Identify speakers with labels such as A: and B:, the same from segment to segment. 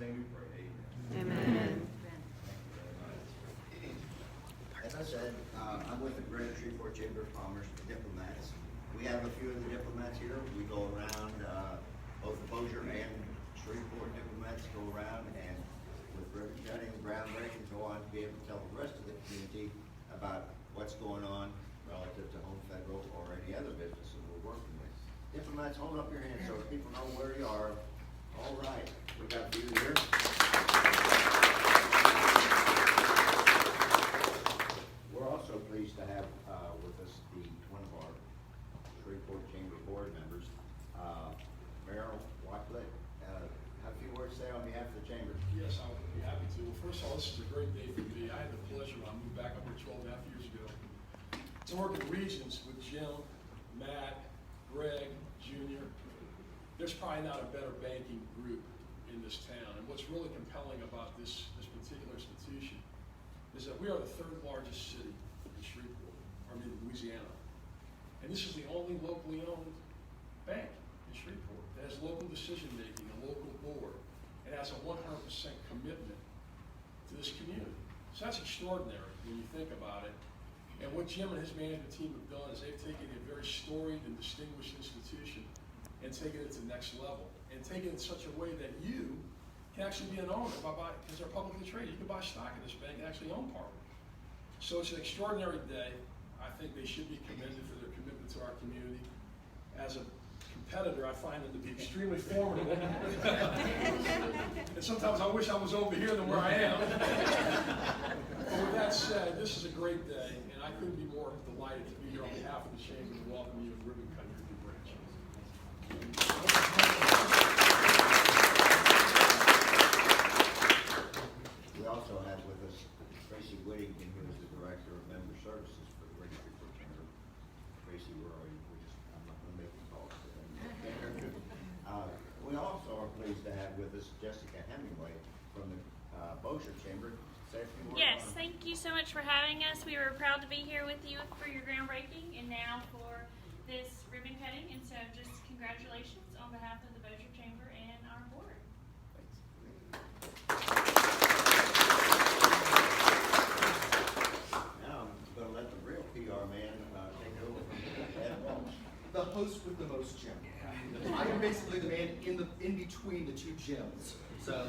A: name we pray. Amen.
B: Amen.
C: As I said, I'm with the Greater Shreveport Chamber of Commerce diplomats. We have a few of the diplomats here. We go around, both the Bossier and Shreveport diplomats go around and with ribbon cutting, groundbreaking, so on, to be able to tell the rest of the community about what's going on relative to Home Federal or any other businesses we're working with. Diplomats, hold up your hands so people know where you are. All right, we got a few here. We're also pleased to have with us one of our Shreveport Chamber board members, Merrill Watlett. Have a few words to say on behalf of the chamber.
D: Yes, I would be happy to. Well, first of all, this is a great day for me. I had the pleasure when I moved back up here 12 and a half years ago to work in Regions with Jim, Matt, Greg, Jr. There's probably not a better banking group in this town. And what's really compelling about this particular institution is that we are the third largest city in Shreveport, Louisiana. And this is the only locally owned bank in Shreveport that has local decision making, a local board, and has a 100% commitment to this community. So that's extraordinary when you think about it. And what Jim and his management team have done is they've taken a very storied and distinguished institution and taken it to the next level, and taken it in such a way that you can actually be an owner because they're publicly traded. You can buy stock in this bank and actually own part of it. So it's an extraordinary day. I think they should be commended for their commitment to our community. As a competitor, I find them to be extremely formidable. And sometimes I wish I was over here than where I am. But with that said, this is a great day, and I couldn't be more delighted to be here on behalf of the chamber to welcome you to Ribbon Cutting Your New Branch.
C: We also have with us Tracy Whittington, who is the Director of Member Services for the Greater Shreveport Chamber. Tracy, I'm not going to make the calls. We also are pleased to have with us Jessica Hemingway from the Bossier Chamber. Say a few words.
E: Yes, thank you so much for having us. We were proud to be here with you for your groundbreaking and now for this ribbon cutting. And so just congratulations on behalf of the Bossier Chamber and our board.
C: Now I'm going to let the real PR man take over from Ed Walsh.
F: The host with the most Jim. I am basically the man in between the two Jims. So,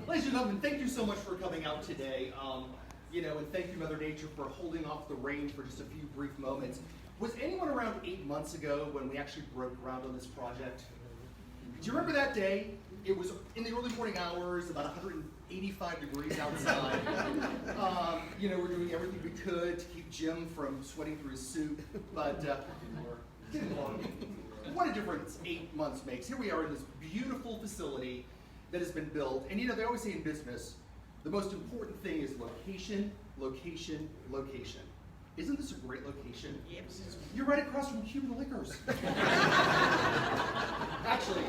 F: ladies and gentlemen, thank you so much for coming out today. And thank you, Mother Nature, for holding off the rain for just a few brief moments. Was anyone around 8 months ago when we actually broke ground on this project? Do you remember that day? It was in the early morning hours, about 185 degrees outside. We're doing everything we could to keep Jim from sweating through his suit, but didn't work. What a difference 8 months makes. Here we are in this beautiful facility that has been built. And they always say in business, the most important thing is location, location, location. Isn't this a great location?
E: Yep.
F: You're right across from Cuban Liquors. Actually,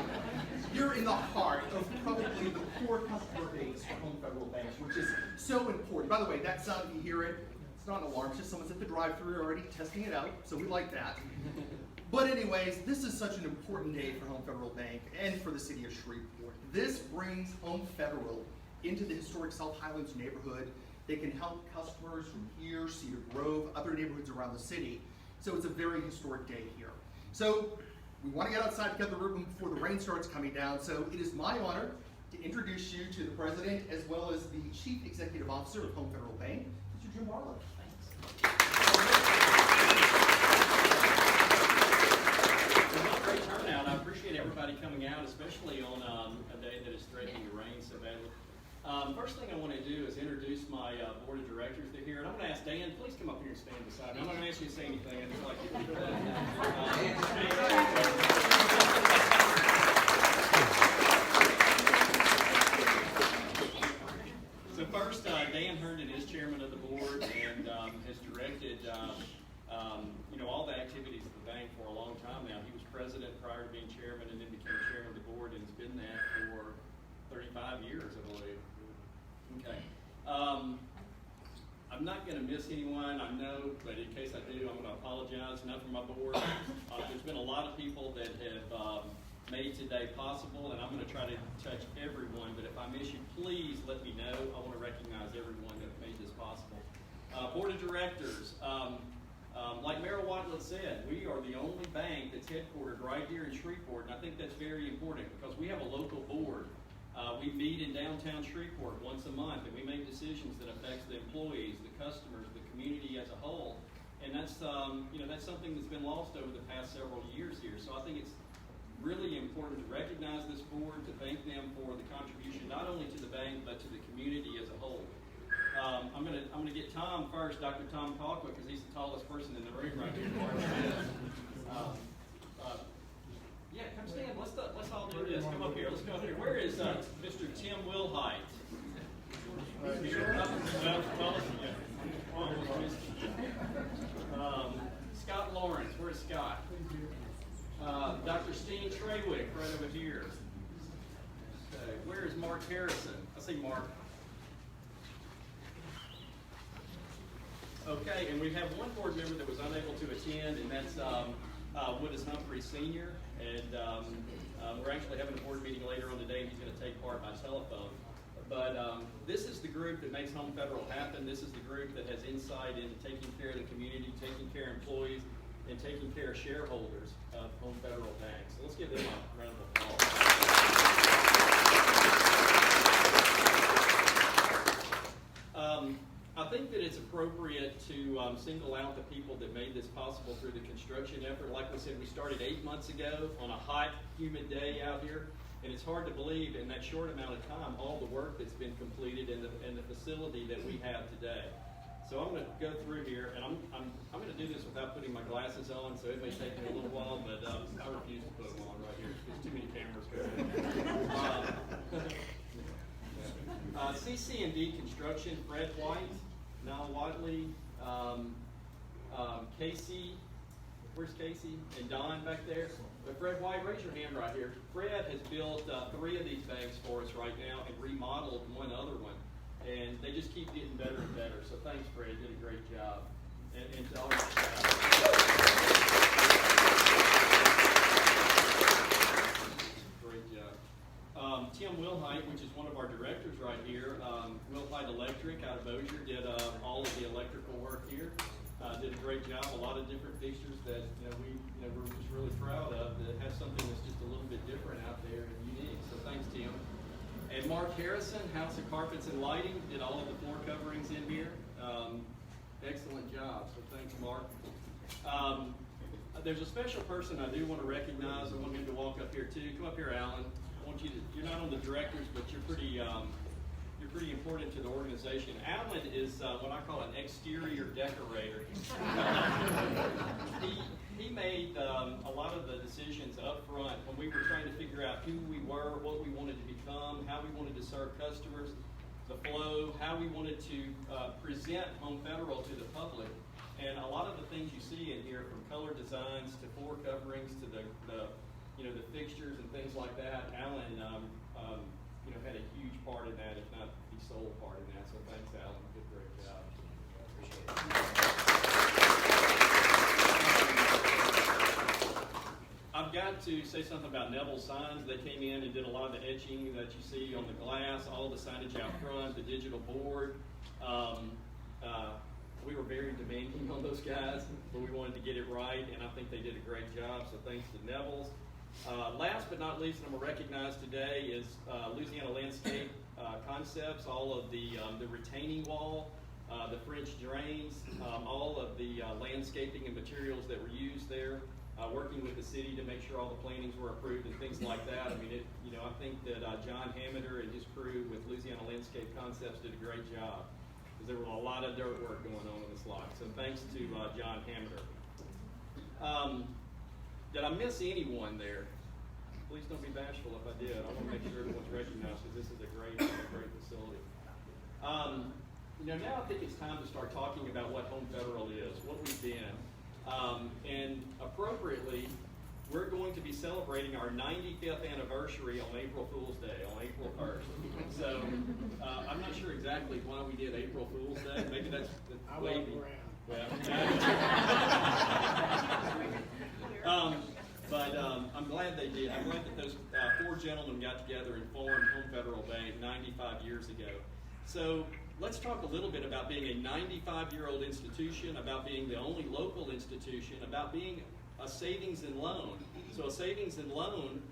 F: you're in the heart of probably the core customer base for Home Federal Bank, which is so important. By the way, that sound, if you hear it, it's not an alarm, it's just someone's at the drive-thru already testing it out, so we like that. But anyways, this is such an important day for Home Federal Bank and for the city of Shreveport. This brings Home Federal into the historic South Highlands neighborhood. They can help customers from here, Cedar Grove, other neighborhoods around the city. So it's a very historic day here. So we want to get outside to cut the ribbon before the rain starts coming down. So it is my honor to introduce you to the president as well as the chief executive officer of Home Federal Bank, Mr. Jim Barlow.
G: Great turnout. I appreciate everybody coming out, especially on a day that is threatening to rain so badly. First thing I want to do is introduce my board of directors. They're here, and I'm going to ask Dan, please come up here and stand beside me. I'm not going to ask you to say anything. I just like you to do that. So first, Dan Herndon is chairman of the board and has directed all the activities of the bank for a long time now. He was president prior to being chairman and then became chairman of the board and has been that for 35 years, I believe. Okay. I'm not going to miss anyone, I know, but in case I do, I'm going to apologize. Not from my board. There's been a lot of people that have made today possible, and I'm going to try to touch everyone, but if I miss you, recognize everyone that made this possible. Board of Directors, like Mayor Watlett said, we are the only bank that's headquartered right here in Shreveport, and I think that's very important because we have a local board. We meet in downtown Shreveport once a month, and we make decisions that affects the employees, the customers, the community as a whole. And that's that's something that's been lost over the past several years here. So I think it's really important to recognize this board, to thank them for the contribution not only to the bank but to the community as a whole. I'm gonna get Tom first, Dr. Tom Colquitt, because he's the tallest person in the room right here. Yeah, come stand. Let's all do this. Come up here. Let's go up here. Where is Mr. Tim Wilhite? Right here. Scott Lawrence. Where's Scott? Dr. Steen Treywick, right over here. Okay. Where is Mark Harrison? I see Mark. Okay, and we have one board member that was unable to attend, and that's Woodis Humphrey Sr. And we're actually having a board meeting later on today, and he's going to take part by telephone. But this is the group that makes Home Federal happen. This is the group that has insight into taking care of the community, taking care of employees, and taking care of shareholders of Home Federal Bank. So let's give them a round of applause. I think that it's appropriate to single out the people that made this possible through the construction effort. Like we said, we started 8 months ago on a hot, humid day out here, and it's hard to believe in that short amount of time all the work that's been completed in the facility that we have today. So I'm going to go through here, and I'm going to do this without putting my glasses on, so it may take me a little while, but I refuse to put them on right here. There's too many cameras going. CC&D Construction, Fred White, Niall Watley, Casey, where's Casey? And Don back there. But Fred White, raise your hand right here. Fred has built 3 of these banks for us right now and remodeled one other one. And they just keep getting better and better. So thanks, Fred. You did a great job. And to all your staff. Great job. Tim Wilhite, which is one of our directors right here, Wilhite Electric out of Bossier, did all of the electrical work here. Did a great job. A lot of different fixtures that we're just really proud of that have something that's just a little bit different out there and unique. So thanks, Tim. And Mark Harrison, House of Carpets and Lighting, did all of the floor coverings in here. Excellent job. So thanks, Mark. There's a special person I do want to recognize. I want him to walk up here too. Come up here, Alan. I want you to. You're not on the directors, but you're pretty important to the organization. Alan is what I call an exterior decorator. He made a lot of the decisions up front when we were trying to figure out who we were, what we wanted to become, how we wanted to serve customers, the flow, how we wanted to present Home Federal to the public. And a lot of the things you see in here, from color designs to floor coverings to the fixtures and things like that, Alan had a huge part in that, if not the sole part in that. So thanks, Alan. You did a great job. Appreciate it. I've got to say something about Neville Signs. They came in and did a lot of the etching that you see on the glass, all the signage out front, the digital board. We were very demanding on those guys, but we wanted to get it right, and I think they did a great job, so thanks to Neville's. Last but not least, I'm going to recognize today is Louisiana Landscape Concepts, all of the retaining wall, the French drains, all of the landscaping and materials that were used there, working with the city to make sure all the plantings were approved and things like that. I mean, I think that John Hammeter and his crew with Louisiana Landscape Concepts did a great job, because there was a lot of dirt work going on in this lot. So thanks to John Hammeter. Did I miss anyone there? Please don't be bashful if I did. I want to make sure everyone's recognized, because this is a great facility. Now I think it's time to start talking about what Home Federal is, what we've been. And appropriately, we're going to be celebrating our 95th anniversary on April Fool's Day, on April 1st. So I'm not sure exactly why we did April Fool's Day. Maybe that's the way but I'm glad they did. I'm glad that those 4 gentlemen got together and formed Home Federal Bank 95 years ago. So let's talk a little bit about being a 95-year-old institution, about being the only local institution, about being a savings and loan. So a savings and loan,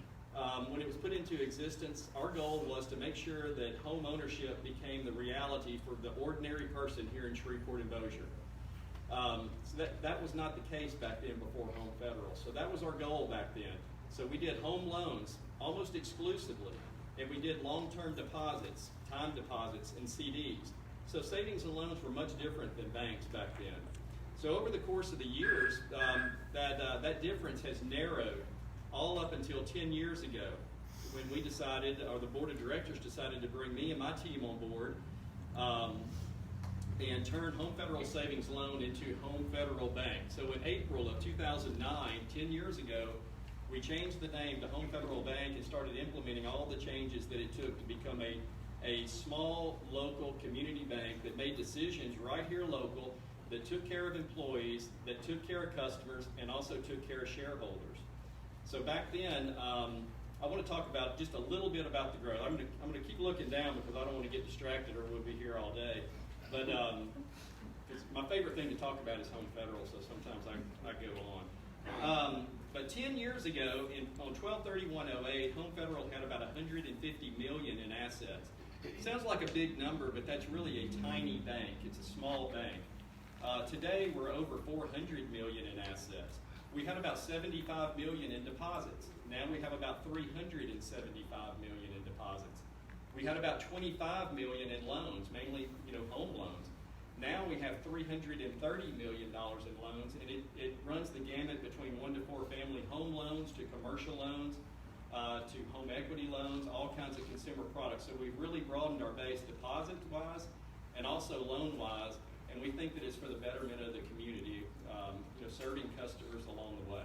G: when it was put into existence, our goal was to make sure that home ownership became the reality for the ordinary person here in Shreveport and Bossier. So that was not the case back then before Home Federal. So that was our goal back then. So we did home loans almost exclusively, and we did long-term deposits, time deposits, and CDs. So savings and loans were much different than banks back then. So over the course of the years, that difference has narrowed all up until 10 years ago when we decided, or the board of directors decided to bring me and my team on board and turn Home Federal Savings Loan into Home Federal Bank. So in April of 2009, 10 years ago, we changed the name to Home Federal Bank and started implementing all the changes that it took to become a small, local community bank that made decisions right here local, that took care of employees, that took care of customers, and also took care of shareholders. So back then, I want to talk about just a little bit about the growth. I'm going to keep looking down because I don't want to get distracted or we'll be here all day. But my favorite thing to talk about is Home Federal, so sometimes I go on. But 10 years ago, on 12/31/08, Home Federal had about $150 million in assets. It sounds like a big number, but that's really a tiny bank. It's a small bank. Today, we're over $400 million in assets. We had about $75 million in deposits. Now we have about $375 million in deposits. We had about $25 million in loans, mainly home loans. Now we have $330 million in loans, and it runs the gamut between 1 to 4 family home loans to commercial loans to home equity loans, all kinds of consumer products. So we've really broadened our base deposit-wise and also loan-wise, and we think that it's for the betterment of the community, serving customers along the way.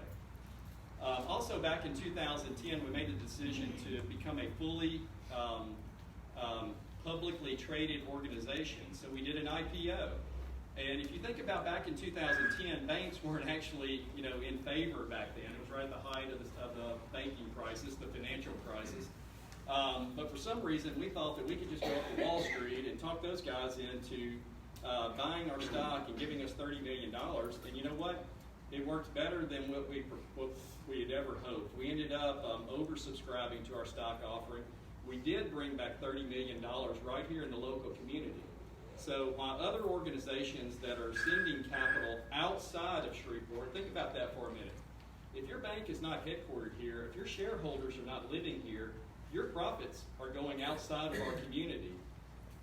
G: Also, back in 2010, we made the decision to become a fully publicly traded organization. So we did an IPO. And if you think about back in 2010, banks weren't actually, in favor back then. It was right at the height of the banking crisis, the financial crisis. But for some reason, we thought that we could just go up to Wall Street and talk those guys into buying our stock and giving us $30 million. And you know what? It worked better than what we had ever hoped. We ended up oversubscribing to our stock offering. We did bring back $30 million right here in the local community. So while other organizations that are sending capital outside of Shreveport, think about that for a minute. If your bank is not headquartered here, if your shareholders are not living here, your profits are going outside of our community.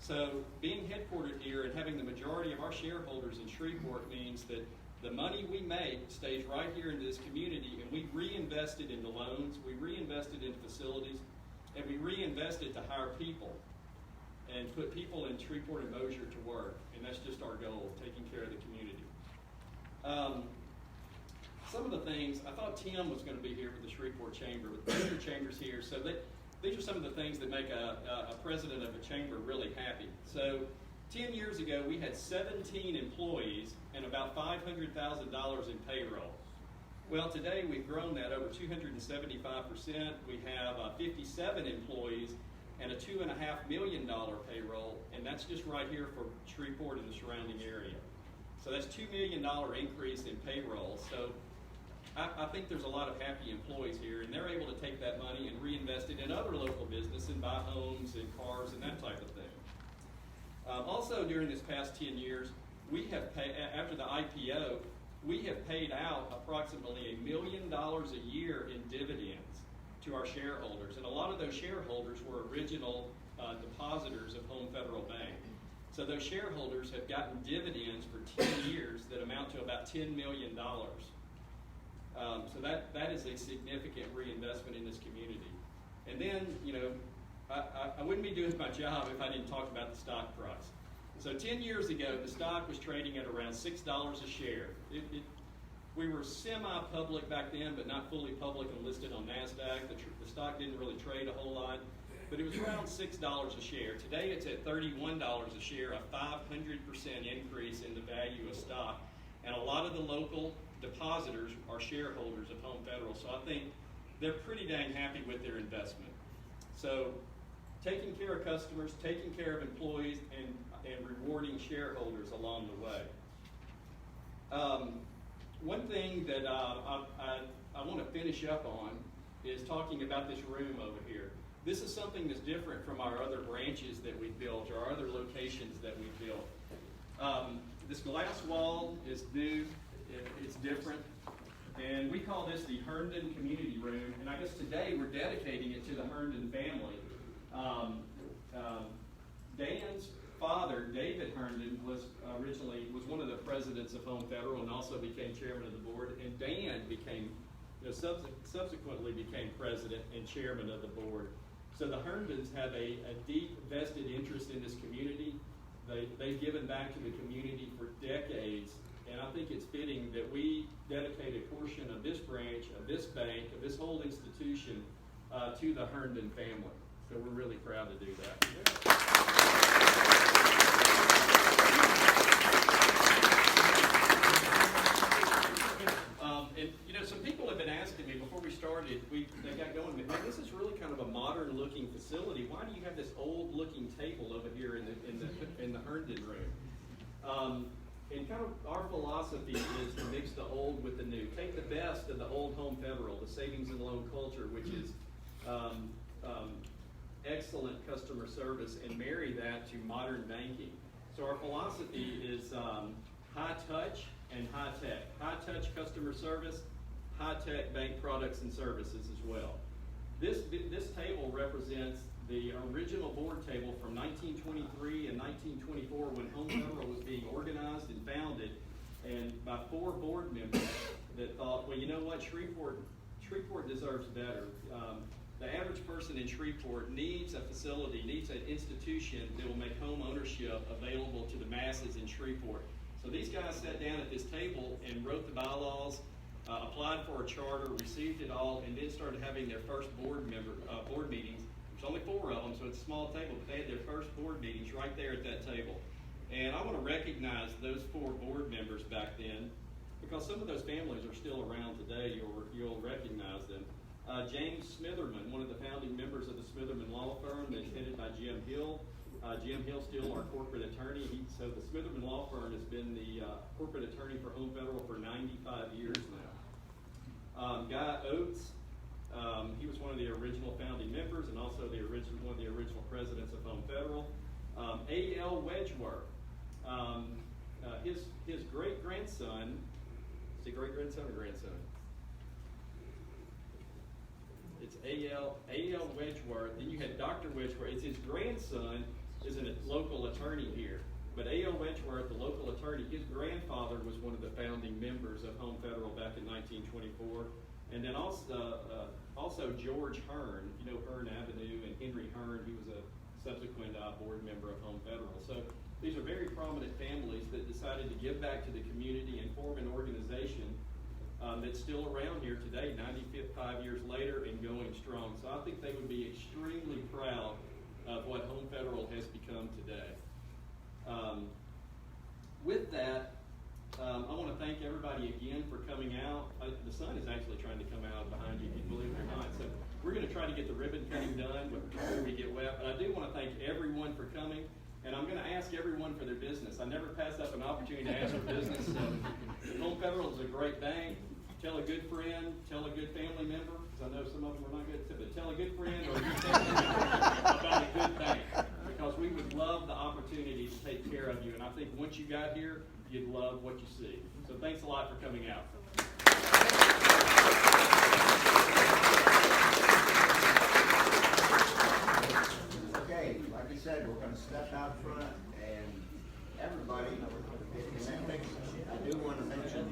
G: So being headquartered here and having the majority of our shareholders in Shreveport means that the money we make stays right here in this community, and we reinvest it into loans, we reinvest it into facilities, and we reinvest it to hire people and put people in Shreveport and Bossier to work. And that's just our goal, taking care of the community. Some of the things, I thought Tim was going to be here for the Shreveport Chamber, but the Bossier Chamber's here. So these are some of the things that make a president of a chamber really happy. So 10 years ago, we had 17 employees and about $500,000 in payroll. Well, today we've grown that over 275%. We have 57 employees and a $2.5 million payroll, and that's just right here for Shreveport and the surrounding area. So that's $2 million increase in payroll. So I think there's a lot of happy employees here, and they're able to take that money and reinvest it in other local business and buy homes and cars and that type of thing. Also, during this past 10 years, we have paid, after the IPO, we have paid out approximately $1 million a year in dividends to our shareholders. And a lot of those shareholders were original depositors of Home Federal Bank. So those shareholders have gotten dividends for 10 years that amount to about $10 million. So that is a significant reinvestment in this community. And then, I wouldn't be doing my job if I didn't talk about the stock price. So 10 years ago, the stock was trading at around $6 a share. We were semi-public back then, but not fully public and listed on NASDAQ. The stock didn't really trade a whole lot, but it was around $6 a share. Today it's at $31 a share, a 500% increase in the value of stock. And a lot of the local depositors are shareholders of Home Federal, so I think they're pretty dang happy with their investment. So taking care of customers, taking care of employees, and rewarding shareholders along the way. One thing that I want to finish up on is talking about this room over here. This is something that's different from our other branches that we've built or our other locations that we've built. This glass wall is new, it's different, and we call this the Herndon Community Room, and I guess today we're dedicating it to the Herndon family. Dan's father, David Herndon, was one of the presidents of Home Federal and also became chairman of the board, and Dan subsequently became president and chairman of the board. So the Herndons have a deep vested interest in this community. They've given back to the community for decades, and I think it's fitting that we dedicate a portion of this branch, of this bank, of this whole institution to the Herndon family. So we're really proud to do that. And some people have been asking me before we started, they got going, man, this is really kind of a modern looking facility. Why do you have this old looking table over here in the Herndon room? And kind of our philosophy is to mix the old with the new. Take the best of the old Home Federal, the savings and loan culture, which is excellent customer service, and marry that to modern banking. So our philosophy is high touch and high tech. High touch customer service, high tech bank products and services as well. This table represents the original board table from 1923 and 1924 when Home Federal was being organized and founded, and by 4 board members that thought, well, you know what, Shreveport deserves better. The average person in Shreveport needs a facility, needs an institution that will make home ownership available to the masses in Shreveport. So these guys sat down at this table and wrote the bylaws, applied for a charter, received it all, and then started having their first board meetings. There's only 4 of them, so it's a small table, but they had their first board meetings right there at that table. And I want to recognize those 4 board members back then, because some of those families are still around today. You'll recognize them. James Smitherman, one of the founding members of the Smitherman Law Firm, that's headed by Jim Hill. Jim Hill's still our corporate attorney. So the Smitherman Law Firm has been the corporate attorney for Home Federal for 95 years now. Guy Oates, he was one of the original founding members and also one of the original presidents of Home Federal. A.L. Wedgeworth, his great-grandson, is it great-grandson or grandson? It's A.L. Wedgeworth. Then you had Dr. Wedgeworth. It's his grandson is a local attorney here. But A.L. Wedgeworth, the local attorney, his grandfather was one of the founding members of Home Federal back in 1924. And then also George Hearn, if you know Hearn Avenue, and Henry Hearn, he was a subsequent board member of Home Federal. So these are very prominent families that decided to give back to the community and form an organization that's still around here today, 95 years later, and going strong. So I think they would be extremely proud of what Home Federal has become today. With that, I want to thank everybody again for coming out. The sun is actually trying to come out behind you, if you believe it or not. So we're going to try to get the ribbon cutting done before we get wet. But I do want to thank everyone for coming. And I'm going to ask everyone for their business. I never pass up an opportunity to ask for business. So Home Federal is a great bank. Tell a good friend, tell a good family member, because I know some of them are not good, but tell a good friend or a good family member about a good bank, because we would love the opportunity to take care of you. And I think once you got here, you'd love what you see. So thanks a lot for coming out.
C: Okay, like I said, we're going to step out front, and everybody, I do want to mention